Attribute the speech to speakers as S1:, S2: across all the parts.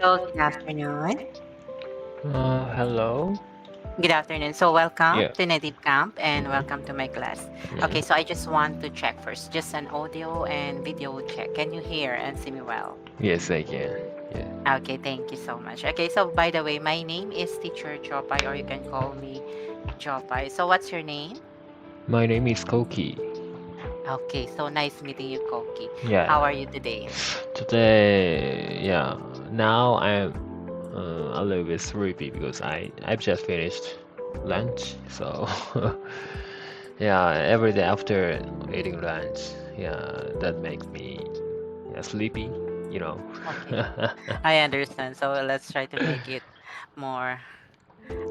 S1: So, good afternoon.
S2: Hello.
S1: Good afternoon. So, welcome
S2: Yeah.
S1: to Native Camp and welcome to my class. Okay,
S2: Mm.
S1: so I just want to check first, just an audio and video check. Can you hear and see me well?
S2: Yes, I can. Yeah.
S1: Okay, thank you so much. Okay, so by the way, my name is Teacher Chopai, or you can call me Chopai. So, what's your name?
S2: My name is Koki.
S1: Okay, so nice meeting you, Koki.
S2: Yeah.
S1: How are you today?
S2: Today, yeah. Now I'm a little bit sleepy because I've just finished lunch. So yeah, every day after eating lunch, yeah, that makes me sleepy. You know.
S1: Okay, I understand. So, let's try to make it more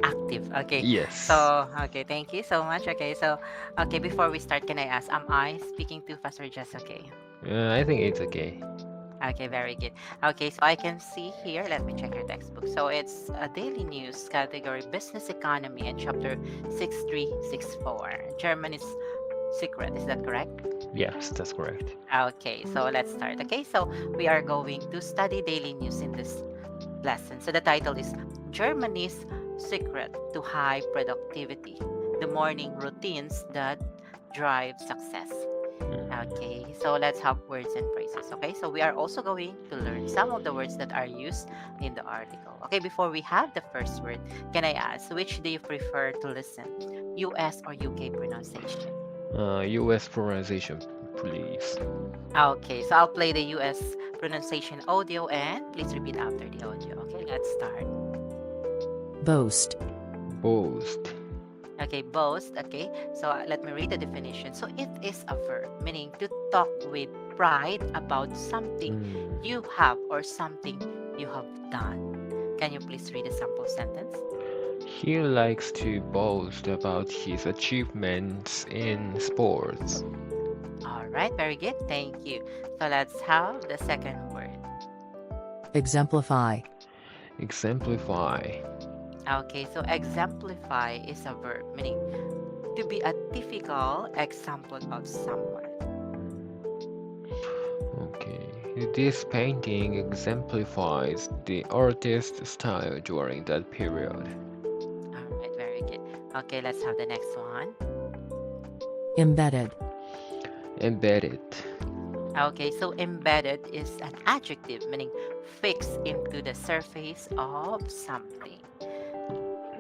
S1: active. Okay.
S2: Yes.
S1: So, okay, thank you so much. Okay, so, okay, before we start, can I ask, am I speaking too fast or just okay?
S2: I think it's okay.
S1: Okay, very good. Okay, so I can see here, let me check your textbook. So it's a daily news category, business economy, and chapter 6364. Germany's secret, is that correct?
S2: Yes, that's correct.
S1: Okay, so let's start. Okay, so we are going to study daily news in this lesson. So the title is Germany's Secret to High Productivity, the Morning Routines That Drive Success.
S2: Mm.
S1: Okay, so let's have words and phrases. Okay, so we are also going to learn some of the words that are used in the article. Okay, before we have the first word, can I ask which do you prefer to listen, US or UK pronunciation?
S2: U.S. pronunciation, please.
S1: Okay, so I'll play the US pronunciation audio and please repeat after the audio. Okay, let's start.
S3: boast,
S2: Boast.
S1: Okay, boast. Okay, so let me read the definition. So it is a verb meaning to talk with pride about something
S2: Mm.
S1: you have or something you have done. Can you please read a sample sentence?
S2: He likes to boast about his achievements in sports.
S1: All right, very good. Thank you. So let's have the second word.
S3: exemplify,
S2: Exemplify.
S1: Okay, so exemplify is a verb meaning to be a typical example of someone.
S2: Okay. This painting exemplifies the artist's style during that period.
S1: All right, very good. Okay, let's have the next one.
S3: embedded,
S2: Embedded.
S1: Okay, so embedded is an adjective meaning fixed into the surface of something.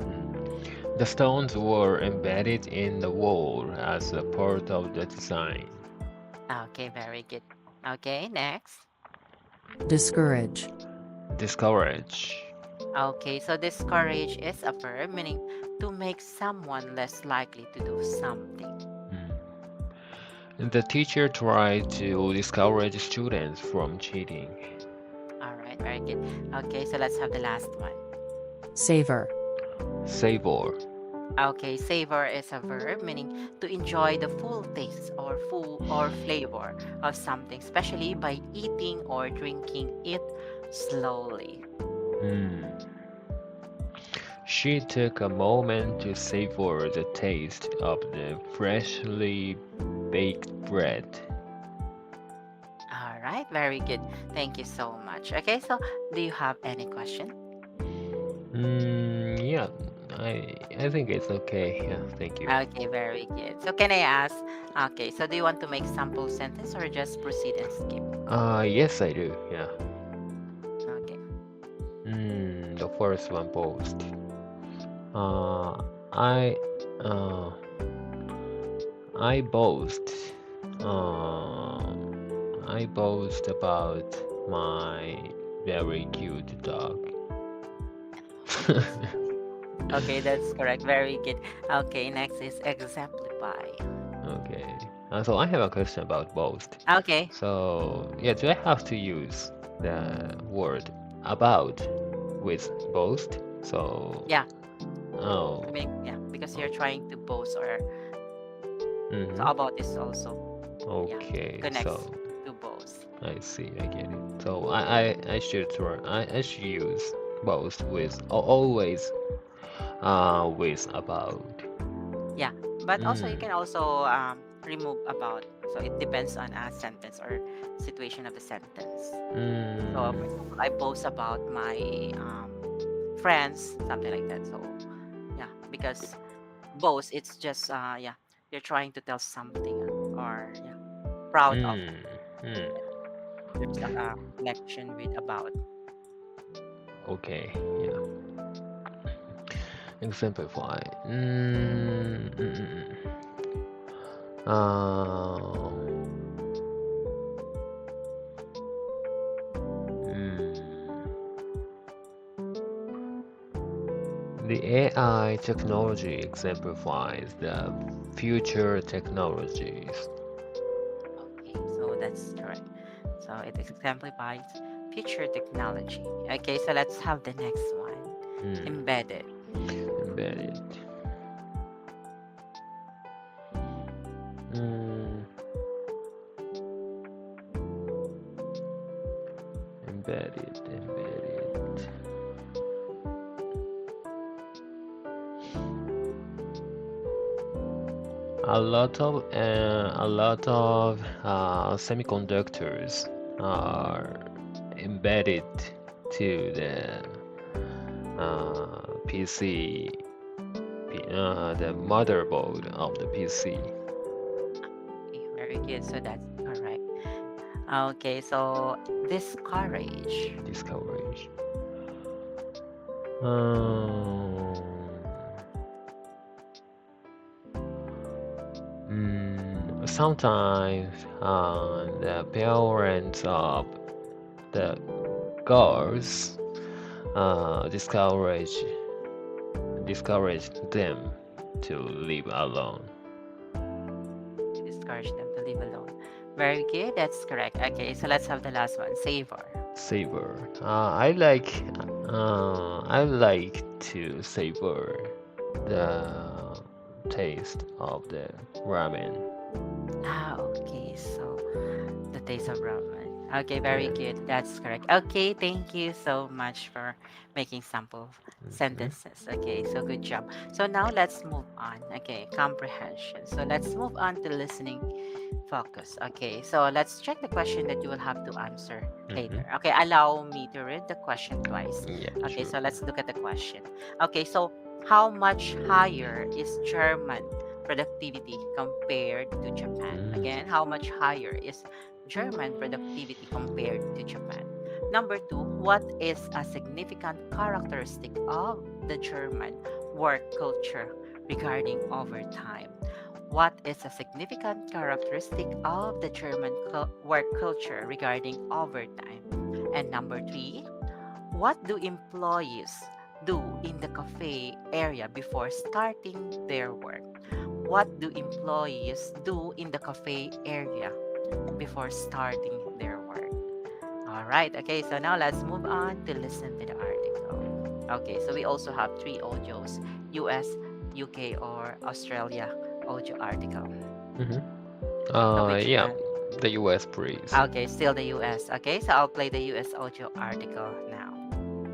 S2: Mm. The stones were embedded in the wall as a part of the design.
S1: Okay, very good. Okay, next.
S3: discourage,
S2: Discourage.
S1: Okay, so discourage is a verb meaning to make someone less likely to do something.
S2: The teacher tried to discourage students from cheating.
S1: All right, very good. Okay, so let's have the last one.
S3: savor,
S2: Savor.
S1: Okay, savor is a verb meaning to enjoy the full taste or full or flavor of something, especially by eating or drinking it slowly.
S2: Hmm. She took a moment to savor the taste of the freshly baked bread.
S1: All right, very good. Thank you so much. Okay, so do you have any question?
S2: Yeah, I think it's okay. Yeah, thank you.
S1: Okay, very good. So can I ask, okay, so do you want to make sample sentence or just proceed and skip?
S2: Yes, I do. Yeah.
S1: Okay.
S2: The first one post. Uh, I uh, I boast. Uh, I boast about my very cute dog.
S1: Okay, that's correct. Very good. Okay, next is exemplify.
S2: Okay. So I have a question about boast.
S1: Okay.
S2: So yeah, do I have to use the word about with boast? So
S1: Yeah,
S2: oh,
S1: yeah, because you're trying to boast or so
S2: mm-hmm.
S1: about this also. Yeah,
S2: Okay.
S1: connects
S2: So
S1: to boast.
S2: I see. I get it. So I should try. I should use boast with always with about.
S1: Yeah, but also you
S2: Mm.
S1: can also remove about So it depends on a sentence or situation of the sentence. So
S2: Mm,
S1: for example, I boast about my friends, something like that. So yeah, because boast, it's just yeah, you're trying to tell something or yeah, proud of.
S2: mm, mm.
S1: There's a connection with about.
S2: Okay, yeah. Exemplify. Mm, mm, mm, mm. Um, mm. The AI technology exemplifies the future technologies.
S1: Okay, so that's correct. So it exemplifies future technology. Okay, so let's have the next one.
S2: Mm,
S1: Embedded.
S2: embedded. Mm, embedded, embedded. A lot of semiconductors are embedded to the PC, the motherboard of the PC.
S1: Okay, very good. So that's correct. Okay, so discourage.
S2: Discourage. Um, Sometimes the parents of the girls discourage them to live alone.
S1: Discourage them to live alone. Very good. That's correct. Okay, so let's have the last one. Savor.
S2: Savor. I like to savor the taste of the ramen.
S1: Okay, so the taste of ramen. Okay, very
S2: Yeah.
S1: good. That's correct. Okay, thank you so much for making sample
S2: Mhm.
S1: sentences. Okay, so good job. So now let's move on. Okay, comprehension. So let's move on to listening focus. Okay, so let's check the question that you will have to answer
S2: Mhm.
S1: later. Okay, allow me to read the question twice.
S2: Yeah,
S1: Okay,
S2: sure.
S1: so let's look at the question. Okay, so how much higher is German productivity compared to Japan?
S2: Mm.
S1: Again, how much higher is German productivity compared to Japan? Number two, what is a significant characteristic of the German work culture regarding overtime? What is a significant characteristic of the German work culture regarding overtime? And number three, what do employees do in the cafe area before starting their work? What do employees do in the cafe area before starting their work? All right. Okay. So now let's move on to listen to the article. Okay. So we also have three audios: US, UK, or Australia audio article.
S2: Mhm.
S1: So which
S2: Yeah,
S1: one?
S2: the US, please.
S1: Okay. Still the US. Okay. So I'll play the US audio article now.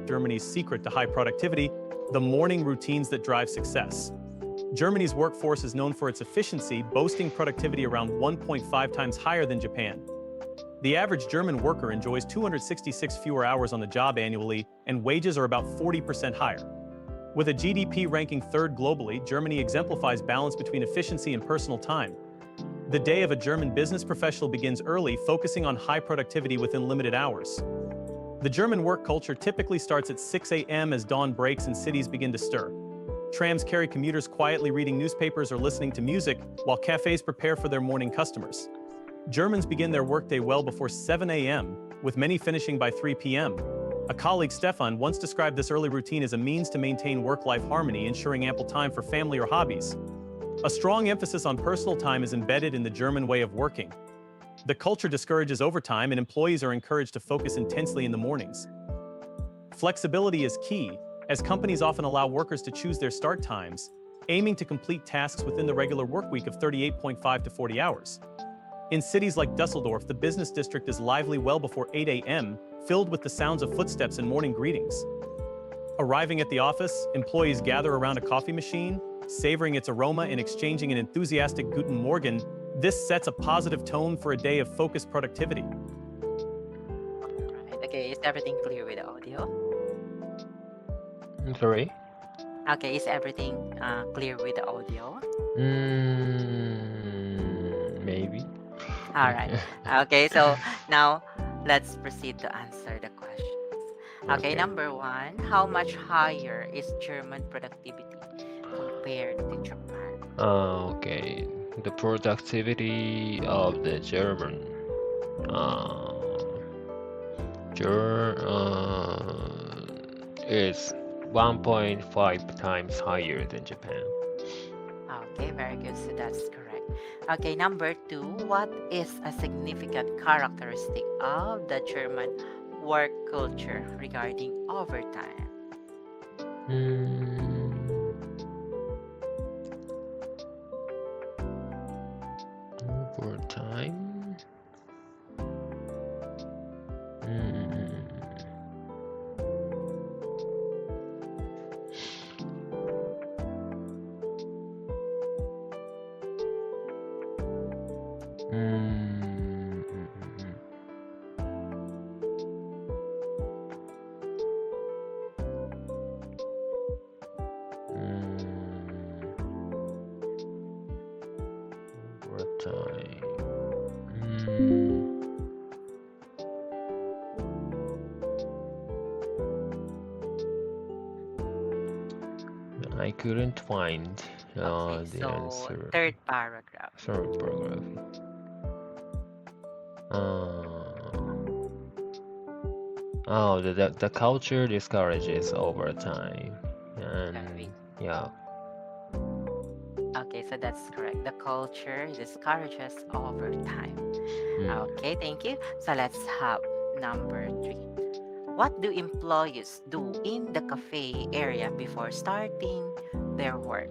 S4: Germany's secret to high productivity, the morning routines that drive success. Germany's workforce is known for its efficiency, boasting productivity around 1.5 times higher than Japan. The average German worker enjoys 266 fewer hours on the job annually, and wages are about 40% higher. With a GDP ranking third globally, Germany exemplifies balance between efficiency and personal time. The day of a German business professional begins early, focusing on high productivity within limited hours. The German work culture typically starts at 6 a.m. as dawn breaks and cities begin to stir. Trams carry commuters quietly reading newspapers or listening to music, while cafes prepare for their morning customers. Germans begin their workday well before 7 a.m., with many finishing by 3 p.m. A colleague, Stefan, once described this early routine as a means to maintain work-life harmony, ensuring ample time for family or hobbies. A strong emphasis on personal time is embedded in the German way of working. The culture discourages overtime, and employees are encouraged to focus intensely in the mornings. Flexibility is key, as companies often allow workers to choose their start times, aiming to complete tasks within the regular workweek of 38.5 to 40 hours. In cities like Dusseldorf, the business district is lively well before 8 a.m., filled with the sounds of footsteps and morning greetings. Arriving at the office, employees gather around a coffee machine, savoring its aroma and exchanging an enthusiastic Guten Morgen, This sets a positive tone for a day of focused productivity.
S1: Right. Okay, is everything clear with the audio?
S2: Sorry?
S1: Okay, is everything clear with the audio?
S2: Maybe.
S1: All right. Okay, so now let's proceed to answer the questions. Okay,
S2: Okay.
S1: number one, how much higher is German productivity compared to Japan?
S2: Okay. The productivity of the German is 1.5 times higher than Japan.
S1: Okay, very good. So that's correct. Okay, number two, what is a significant characteristic of the German work culture regarding overtime?
S2: Overtime. Overtime. I couldn't find
S1: Okay,
S2: the
S1: so
S2: answer.
S1: third paragraph.
S2: Sorry, paragraph. The culture discourages overtime,
S1: Very
S2: and yeah.
S1: Okay, so that's correct. The culture discourages overtime. Okay, thank you. So let's have number three. What do employees do in the cafe area before starting their work?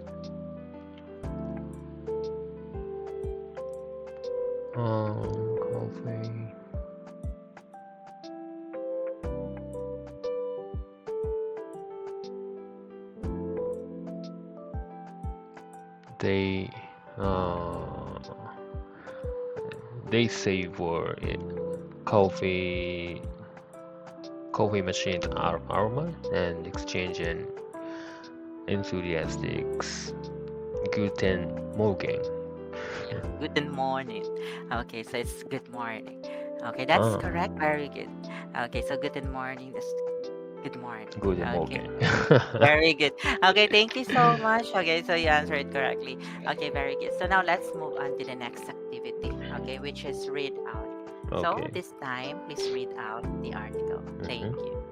S2: Coffee. They savor it. Coffee machine aroma and exchange an enthusiastic Guten Morgen.
S1: Yeah, good morning. Okay, so it's good morning. Okay, that's correct. Very good. Okay, so good morning. This good morning.
S2: Guten
S1: Okay,
S2: Morgen.
S1: very good. Okay, thank you so much. Okay, so you answered correctly. Okay, very good. So now let's move on to the next activity. Okay, which is read out. So
S2: Okay.
S1: this time, please read out the article. Thank you.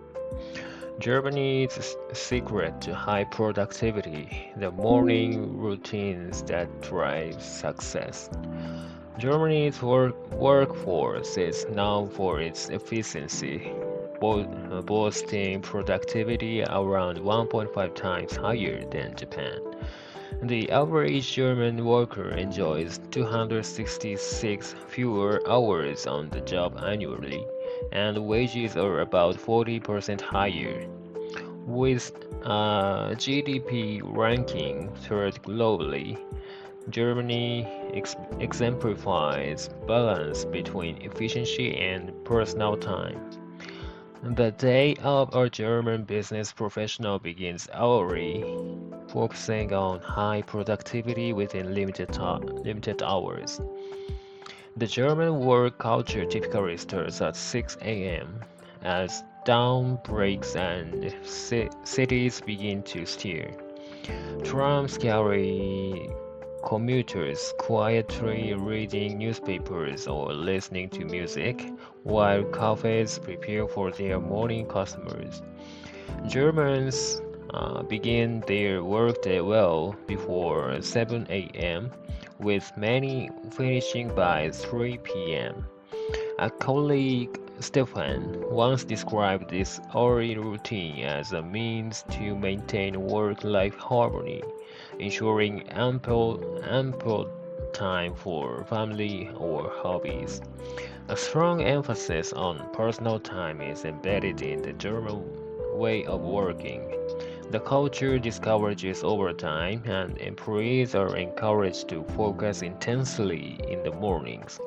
S2: Germany's secret to high productivity, the morning routines that drive success. Germany's workforce is known for its efficiency, boasting productivity around 1.5 times higher than Japan. The average German worker enjoys 266 fewer hours on the job annually, and wages are about 40% higher. With GDP ranking third globally, Germany exemplifies balance between efficiency and personal time. The day of a German business professional begins early, focusing on high productivity within limited hours. The German work culture typically starts at 6 a.m. as dawn breaks and cities begin to stir. Trams carry commuters quietly reading newspapers or listening to music, while cafes prepare for their morning customers. Germans begin their workday well before 7 a.m., with many finishing by 3 p.m. A colleague, Stefan, once described this early routine as a means to maintain work-life harmony, ensuring ample time for family or hobbies. A strong emphasis on personal time is embedded in the German way of working. The culture discourages overtime, and employees are encouraged to focus intensely in the mornings.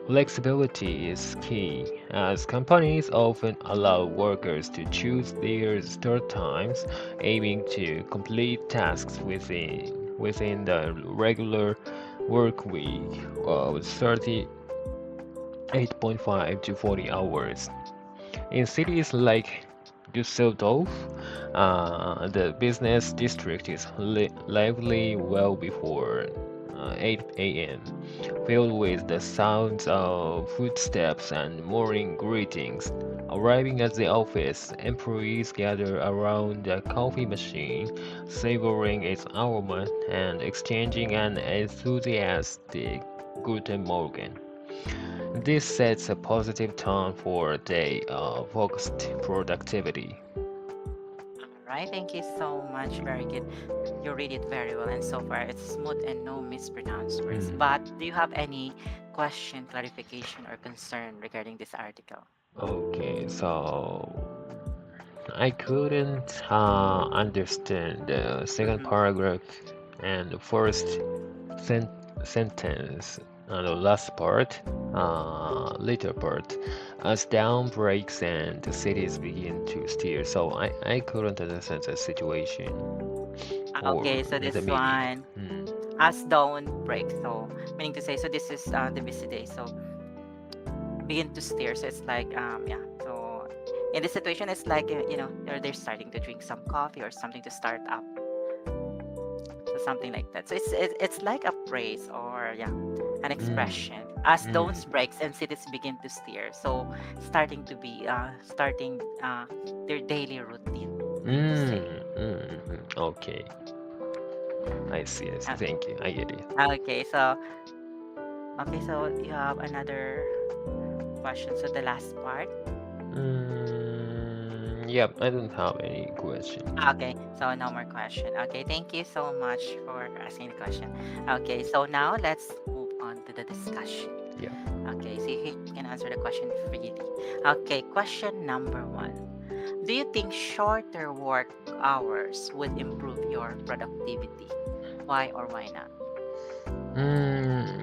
S2: Flexibility is key, as companies often allow workers to choose their start times, aiming to complete tasks within the regular work week of 38.5 to 40 hours. In cities like Düsseldorf, the business district is lively well before 8 a.m., filled with the sounds of footsteps and morning greetings. Arriving at the office, employees gather around the coffee machine, savoring its aroma and exchanging an enthusiastic Guten Morgen. This sets a positive tone for a day of focused productivity.
S1: All right, thank you so much. Very good. You read it very well, and so far it's smooth and no mispronounced words.
S2: Mm.
S1: But do you have any question, clarification, or concern regarding this article?
S2: Okay, so I couldn't understand the second
S1: Mm-hmm.
S2: paragraph and the first sen sentence and the last part, later part, as dawn breaks and the cities begin to stir. So I couldn't understand the situation or
S1: Okay, so
S2: the
S1: this
S2: meaning.
S1: one,
S2: Mm.
S1: as dawn breaks, so meaning to say, so this is the busy day. So begin to steer. So it's like yeah. So in this situation, it's like they're starting to drink some coffee or something to start up. So something like that. So it's like a praise or yeah, an
S2: Mm.
S1: expression. As
S2: Mm.
S1: dawns breaks and cities begin to steer. So starting their daily routine. Meaning to say.
S2: Okay, I see, I see.
S1: Uh,
S2: Thank you. I get it.
S1: okay, so you have another question. So the last part.
S2: Yep, I don't have any question.
S1: Okay, so no more question. Okay, thank you so much for asking the question. Okay, so now let's move on to the discussion.
S2: Yeah.
S1: Okay, so you can answer the question freely. Okay, question number one. Do you think shorter work hours would improve your productivity? Why or why not?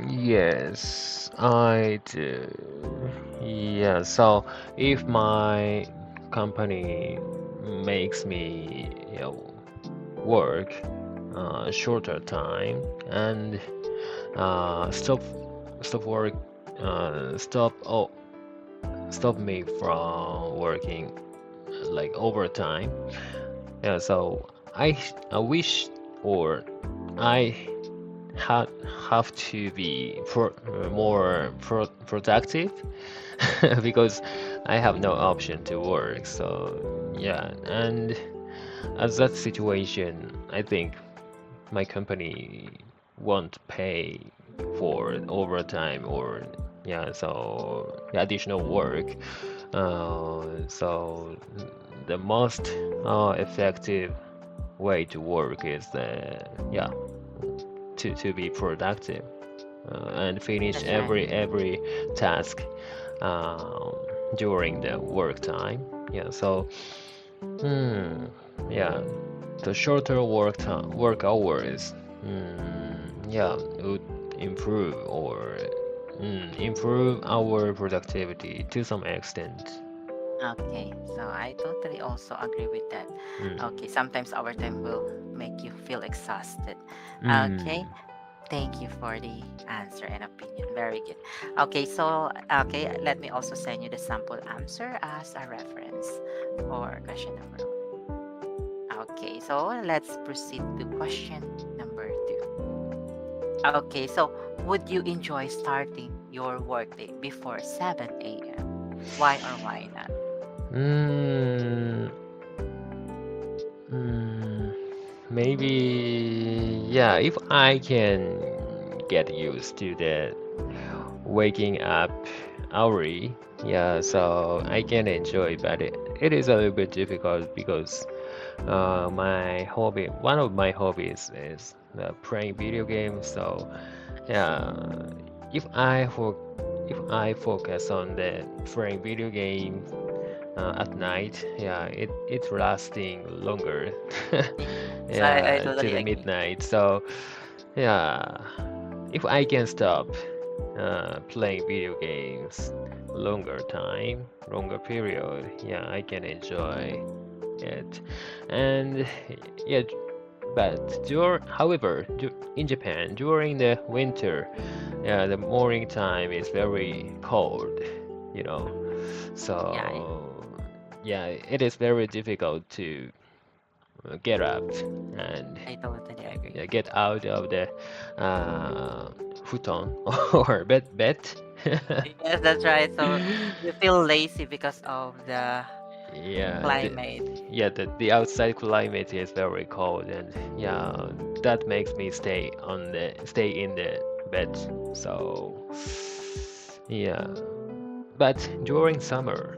S2: Yes, I do. Yeah, so if my company makes me, work shorter time and stop work stop me from working like overtime. Yeah, so I wish or I ha have to be more productive because I have no option to work. So yeah, and at that situation, I think my company won't pay for overtime or yeah, so additional work. So the most effective way to work is yeah, to be productive and finish
S1: That's right.
S2: every task um, during the work time. Yeah, so hmm, yeah, the shorter work hours, yeah, would improve or improve our productivity to some extent.
S1: Okay, so I totally also agree with that.
S2: Mm,
S1: Okay, sometimes overtime will make you feel exhausted. Okay,
S2: mm,
S1: thank you for the answer and opinion. Very good. Okay, so let me also send you the sample answer as a reference for question number one. Okay, so let's proceed to question number two. Okay, so would you enjoy starting your workday before 7 a.m.? Why or why not?
S2: mm, mm, maybe, yeah, if I can get used to the waking up early, yeah, so I can enjoy, but it is a little bit difficult because one of my hobbies is playing video games. So
S1: I see.
S2: yeah, if I for if I focus on the playing video game at night, yeah, it's lasting longer,
S1: So I
S2: yeah, to
S1: totally
S2: the
S1: agree.
S2: midnight. So yeah, if I can stop playing video games longer period, yeah, I can enjoy it. And yeah, but however, in Japan during the winter, yeah, the morning time is very cold, you know.
S1: Yeah,
S2: So yeah, it is very difficult to get up and
S1: I totally agree.
S2: yeah, get out of the futon or bed.
S1: Yes, that's right. So you feel lazy because of the
S2: Yeah,
S1: climate.
S2: the outside climate is very cold, and yeah, that makes me stay in the bed. So yeah, but during summer,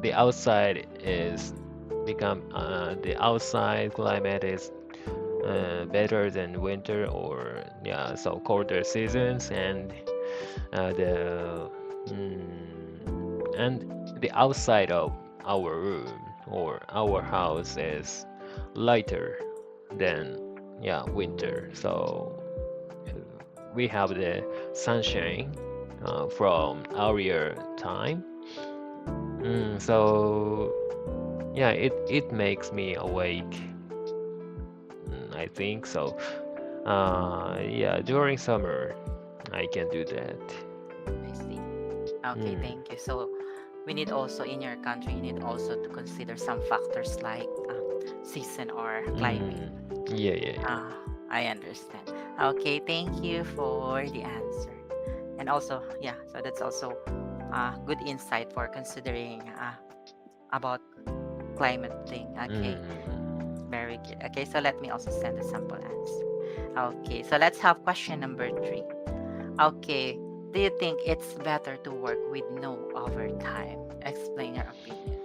S2: the outside is the outside climate is better than winter or yeah, so colder seasons, and the and the outside of our room or our house is lighter than yeah, winter. So uh, we have the sunshine from earlier time. So yeah, it makes me awake. I think so. Yeah, during summer I can do that.
S1: I see. Okay,
S2: Mm,
S1: thank you. So we need also in your country, you need also to consider some factors like season or climate.
S2: mm, yeah, yeah, yeah.
S1: Ah, I understand. Okay, thank you for the answer. And also, yeah, so that's also good insight for considering about climate thing. Okay,
S2: Mm,
S1: very good. Okay, so let me also send a sample answer. Okay, so let's have question number 3. Okay, do you think it's better to work with no overtime? Explain your opinion.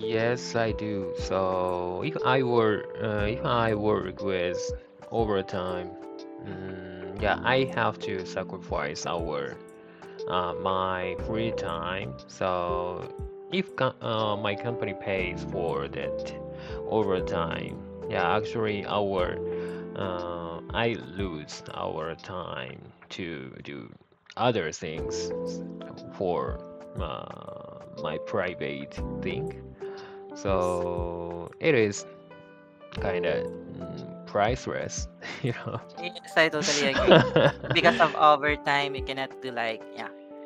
S2: yes, I do. So if I work with overtime, yeah, I have to sacrifice my free time. So if my company pays for that overtime, yeah, actually I lose our time to do other things for my private thing. So it is kind of priceless, you know.
S1: Yes, I totally agree. Because of overtime, you cannot do like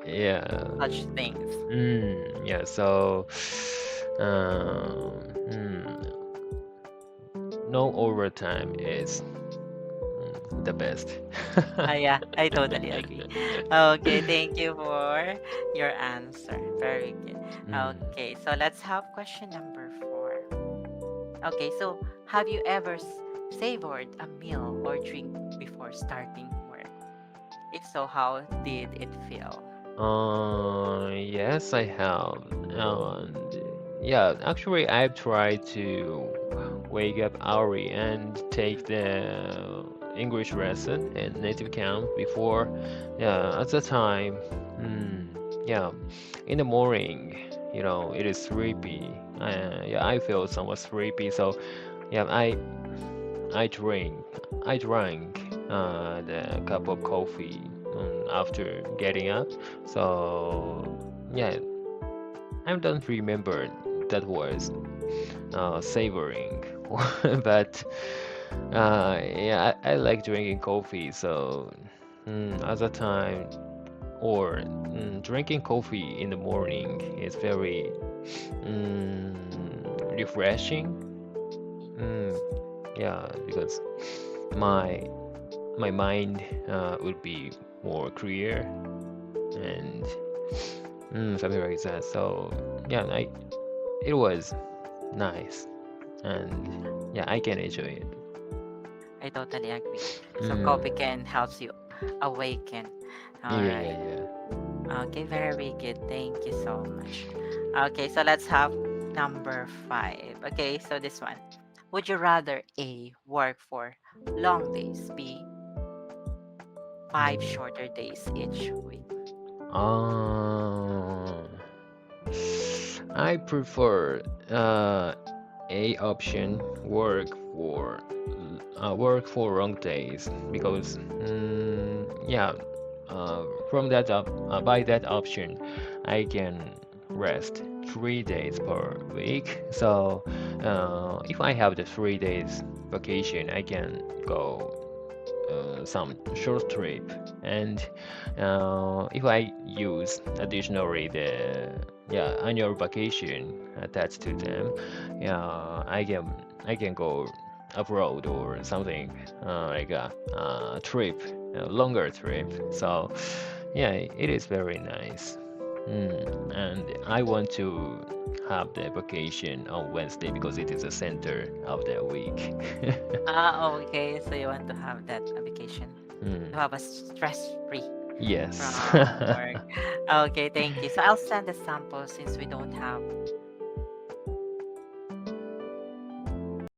S2: Yeah.
S1: such things.
S2: Yeah. So, um, mm, no overtime is the best.
S1: Yeah, I totally agree. Okay, thank you for your answer. Very good.
S2: Mm.
S1: Okay, so let's have question number 4. Okay, so have you ever savored a meal or drink before starting work? If so, how did it feel?
S2: Yes, I have. And yeah, actually, I've tried to wake up early and take the English lesson in native camp before. Yeah, at the time, yeah, in the morning, it is sleepy. Yeah, I feel somewhat sleepy, so yeah, I drink I drank the cup of coffee after getting up. So yeah, I don't remember that was savoring, but yeah, I like drinking coffee. So at the time, or drinking coffee in the morning is very refreshing. Mm, yeah, because my my mind would be more clear and something like that. So yeah, it was nice, and yeah, I can enjoy it.
S1: I totally agree. So coffee
S2: Mm,
S1: can help you awaken. All
S2: yeah,
S1: right.
S2: yeah, yeah.
S1: Okay, very good. Thank you so much. Okay, so let's have number 5. Okay, so this one. Would you rather A, work for long days, B, 5 shorter days each week?
S2: Um, I prefer a option work for long days because yeah from that by that option I can rest 3 days per week. So if I have the 3 days vacation, I can go some short trip, and if I use additionally the annual vacation attached to them, yeah, I can go abroad or something like a trip, a longer trip. So yeah, it is very nice. And I want to have the vacation on Wednesday because it is the center of the week.
S1: Okay. So you want to have that vacation to have a stress-free
S2: Yes.
S1: from work. Okay, thank you. So I'll send the sample since we don't have